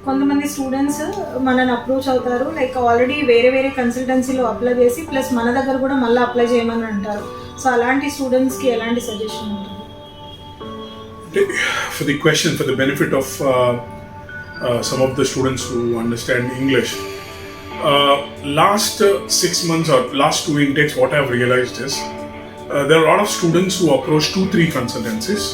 కొంతమంది స్టూడెంట్స్ మనని అప్రోచ్ అవుతారు, లైక్ ఆల్రెడీ వేరే వేరే కన్సల్టెన్సీలో అప్లై చేసి ప్లస్ మన దగ్గర కూడా మళ్ళీ అప్లై చేయమని అంటారు. సో అలాంటి స్టూడెంట్స్కి ఎలాంటి సజెషన్ ఉంటుంది? For the question, for the benefit of some of the students who understand English, last 6 months or last 2 intakes, what I have realized is there are a lot of students who approach 2-3 consultancies,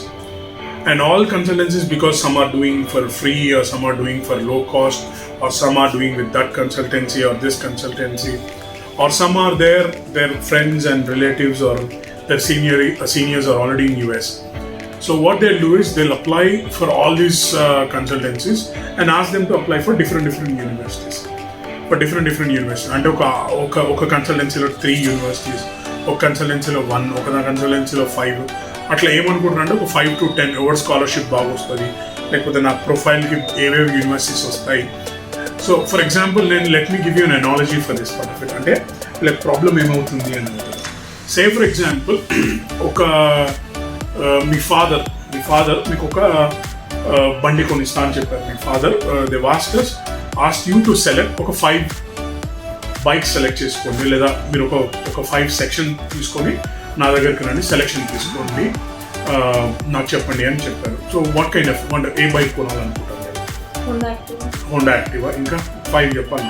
and all consultancies, because some are doing for free or some are doing for low cost or some are doing with that consultancy or this consultancy, or some are their friends and relatives or their seniors are already in US. So what they'll do is they'll apply for all these consultancies and ask them to apply for different universities. For different universities. అంటే ఒక కన్సల్టెన్సీలో 3 universities, ఒక కన్సల్టెన్సీలో 1, ఒక కన్సల్టెన్సీలో 5, అట్లా ఏమనుకుంటున్నారంటే ఒక 5 to 10 ఎవరి scholarship బాగా వస్తుంది, లేకపోతే నా ప్రొఫైల్కి ఏవేవి యూనివర్సిటీస్ వస్తాయి. So for example let me give you an analogy for this part of it. అంటే లైక్ ప్రాబ్లం ఏమవుతుంది అని అవుతుంది. సే ఫర్ ఎగ్జాంపుల్ ఒక మీ ఫాదర్ మీకు ఒక బండి కొనిస్తా అని చెప్పారు. మీ father they asked you to select ఒక 5 బైక్స్ సెలెక్ట్ చేసుకోండి, లేదా మీరు ఒక 5 సెక్షన్ తీసుకొని నా దగ్గరికి రండి, సెలెక్షన్ తీసుకోండి, నాకు చెప్పండి అని చెప్పారు. So what kind of a bike కొనాలనుకుంటారు? Honda Activa. ఇంకా 5 చెప్పాలి.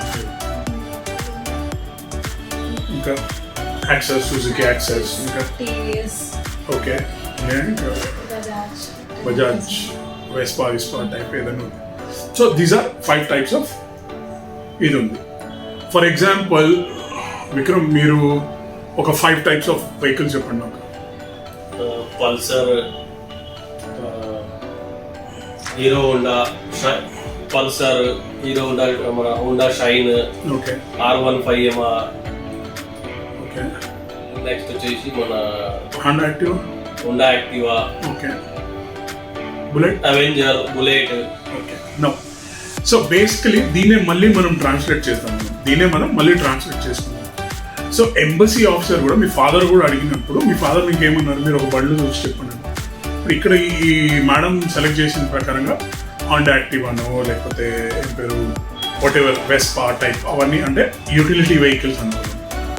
ఇంకా యాక్సెస్, సుజుకి యాక్సెస్, ఇంకా ఓకే, బజాజ్, వెస్పా టైప్ ఏదైనా ఉంది. So these are 5 types of ఇది ఉంది. ఫర్ ఎగ్జాంపుల్ విక్రమ్, మీరు ఒక 5 types ఆఫ్ వెహికల్స్ చెప్పండి నాకు. Pulsar, Hero Honda, Pulsar, Hero Honda, మన Honda Shine, okay, R15 okay. Next వచ్చేసి మన Honda Activa, okay, bullet, avenger, bullet. Okay. No, so basically దీన్నే మళ్ళీ మనం ట్రాన్స్లేట్ చేస్తాం. సో ఎంబసీ ఆఫీసర్ కూడా, మీ ఫాదర్ కూడా అడిగినప్పుడు మీ ఫాదర్ మీకు ఏమన్నారు, మీరు ఒక బళ్ళు చూసి చెప్పండి. ఇప్పుడు ఇక్కడ ఈ మేడం సెలెక్ట్ చేసిన ప్రకారంగా హోండా యాక్టివానో లేకపోతే ఏం పేరు వాట్ ఎవర్ వెస్పా టైప్ అవన్నీ అంటే యూటిలిటీ వెహికల్స్ అనుకోండి,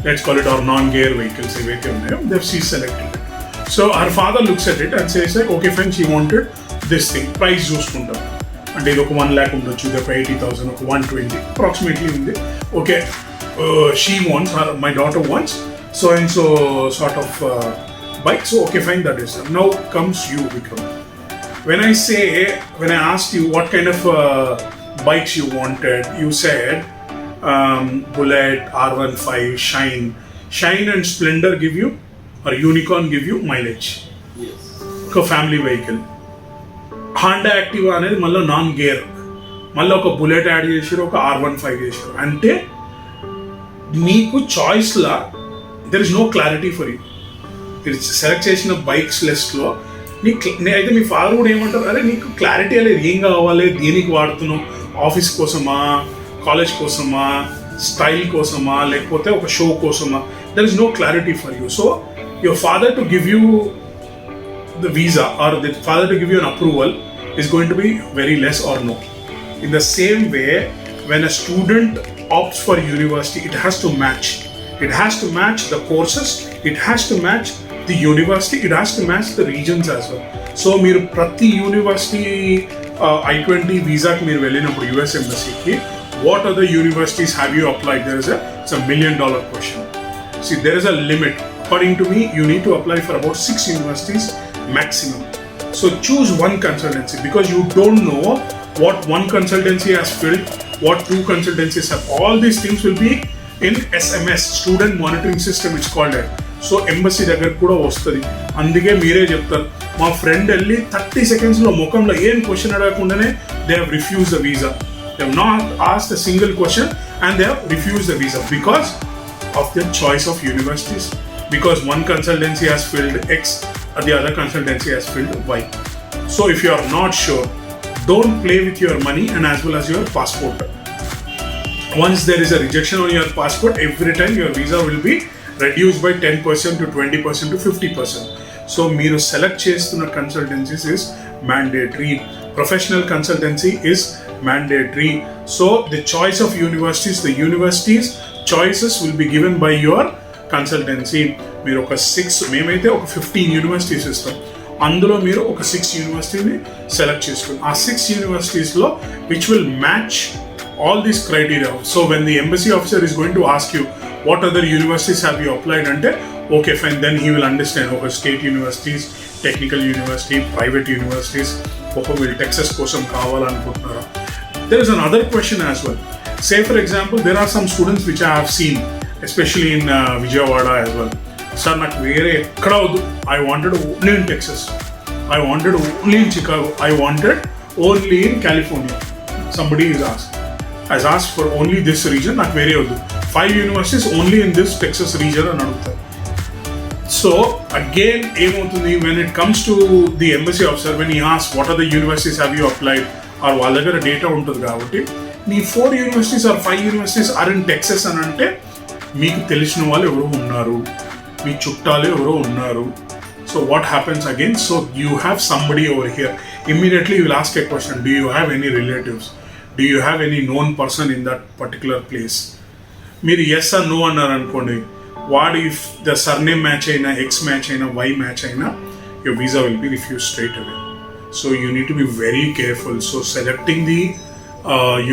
let's call it or non gear vehicles ఏవైతే ఉన్నాయో they she selected. So her father looks at it and says like okay fine, she wanted this thing. Price చూసుకుంటాం అంటే ఇది ఒక 1 lakh ఉండొచ్చు, ఇది ఒక 80,000, ఒక 120 అప్రాక్సిమేట్లీ ఉంది. Okay, she wants, my daughter wants so and so sort of bike. So okay fine, that is. Now comes you, Vikram. When I asked you what kind of bikes you wanted, you said Bullet, R15, Shine and Splendor give you, or Unicorn give you mileage. Yes. ఒక family vehicle. Honda Activa అనేది మళ్ళీ non gear, మళ్ళీ ఒక bullet add చేసారు, ఒక R15 చేసారు. అంటే నీకు చాయిస్లా there is no clarity for you. మీరు సెలెక్ట్ చేసిన బైక్స్ లిస్ట్లో అయితే మీ ఫాదర్ కూడా ఏమంటారు, అరే నీకు క్లారిటీ అనేది ఏం కావాలి, దేనికి వాడుతున్నావు, ఆఫీస్ కోసమా, కాలేజ్ కోసమా, స్టైల్ కోసమా, లేకపోతే ఒక షో కోసమా, there is no clarity for you. So your father to give you the visa or the father to give you an approval is going to be very less or no. In the same way, when a student opts for university, it has to match the courses, it has to match the university, it has to match the regions as well. So మీరు ప్రతి university I-20 వీసాకి మీరు వెళ్ళినప్పుడు US embassy, what other universities have you applied? It's a $1 million question. See, there is a limit. According to me, you need to apply for about 6 universities maximum. So choose one consultancy, because you don't know what one consultancy has filled, what 2 consultancies have. All these things will be in SMS, student monitoring system, it's called that. So embassy దగ్గర కూడా వస్తుంది. అందుకే మీరే చెప్తారు, మా friend వెళ్ళి 30 secondsలో ముఖంలో ఏం క్వశ్చన్ అడగకుండానే they have refused the visa. They have not asked a single question and they have refused the visa because of their choice of universities. Because one consultancy has filled X, the other consultancy has filled Y. So if you are not sure, don't play with your money and as well as your passport. Once there is a rejection on your passport, every time your visa will be reduced by 10% to 20% to 50%. So మీరు select చేస్తున్న consultancies is mandatory. Professional consultancy is mandatory. So the choice of universities, the universities choices will be given by your consultancy. మీరు ఒక 6, మేమైతే ఒక 15 universities ఇస్తాం, అందులో మీరు ఒక 6 యూనివర్సిటీని సెలెక్ట్ చేసుకోండి. ఆ 6 యూనివర్సిటీస్లో which will match all these criteria. So when the embassy officer is going to ask you what other universities have you applied ante, okay fine, then he will understand, okay, state universities, technical university, private universities, okay will Texas kosam kavalanuntunnara. There is another question as well. Say for example, there are some students which I have seen, especially in Vijayawada as well. Sir, నాకు వేరే ఎక్కడ వద్దు, I wanted only in Texas, I wanted only in Chicago, I wanted only in California. Somebody has asked for only this region, నాకు వేరే వద్దు, 5 universities only in this Texas region అని అడుగుతారు. So again ఏమవుతుంది, when it comes to the embassy officer, when he asks what are the universities have you applied, or వాళ్ళ దగ్గర data ఉంటుంది కాబట్టి మీ 4 universities or 5 universities are in Texas అని అంటే మీకు తెలిసిన వాళ్ళు ఎవరో ఉన్నారు, మీ చుట్టాలు ఎవరో ఉన్నారు. So what happens again? So you have somebody over here. Immediately you will ask a question, do you have any relatives? Do you have any known person in that particular place? మీరు yes are no అన్నారు అనుకోండి, what if the surname match అయినా, X match అయినా, why match అయినా, your visa will be refuse straight away. So you need to be very careful. So selecting the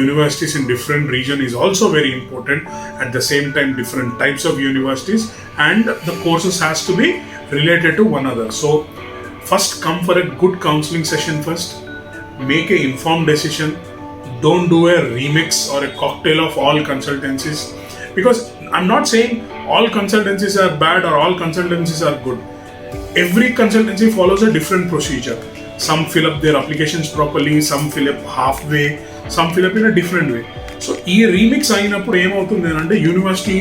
universities in different region is also very important. At the same time, different types of universities and the courses has to be related to one another. So first come for a good counseling session first, make a informed decision. Don't do a remix or a cocktail of all consultancies, because I'm not saying all consultancies are bad or all consultancies are good. Every consultancy follows a different procedure. Some fill up their applications properly, some fill up halfway, some fill up in a different way. So ee remix అయినప్పుడు ఏమవుతుంది అంటే university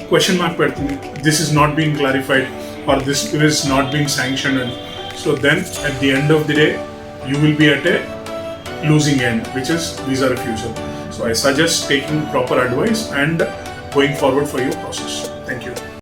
question mark పెడుతుంది, this is not being clarified or this is not being sanctioned, and so then at the end of the day you will be at a losing end, which is visa refusal. So I suggest taking proper advice and going forward for your process. Thank you.